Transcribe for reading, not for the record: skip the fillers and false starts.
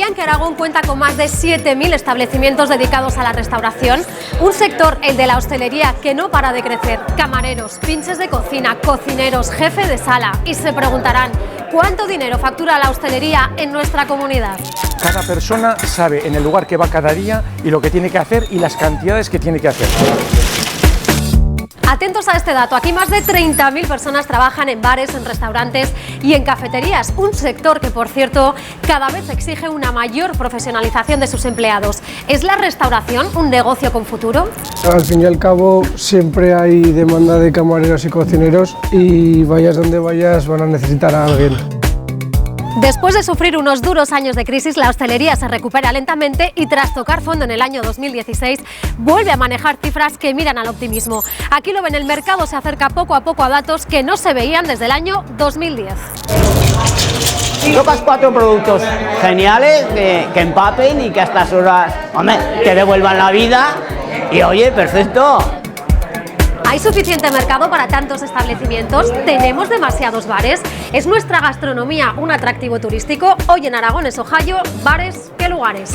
¿Sabían que Aragón cuenta con más de 7.000 establecimientos dedicados a la restauración? Un sector, el de la hostelería, que no para de crecer. Camareros, pinches de cocina, cocineros, jefe de sala. Y se preguntarán, ¿cuánto dinero factura la hostelería en nuestra comunidad? Cada persona sabe en el lugar que va cada día y lo que tiene que hacer y las cantidades que tiene que hacer. Atentos a este dato, aquí más de 30.000 personas trabajan en bares, en restaurantes y en cafeterías, un sector que, por cierto, cada vez exige una mayor profesionalización de sus empleados. ¿Es la restauración un negocio con futuro? Al fin y al cabo siempre hay demanda de camareros y cocineros y vayas donde vayas van a necesitar a alguien. Después de sufrir unos duros años de crisis, la hostelería se recupera lentamente y tras tocar fondo en el año 2016, vuelve a manejar cifras que miran al optimismo. Aquí lo ven, el mercado se acerca poco a poco a datos que no se veían desde el año 2010. Tocas 4 productos geniales que empapen y que a estas horas, hombre, te devuelvan la vida y oye, perfecto. ¿Hay suficiente mercado para tantos establecimientos? ¿Tenemos demasiados bares? ¿Es nuestra gastronomía un atractivo turístico? Hoy en Aragón es Ohio, bares, ¿qué lugares?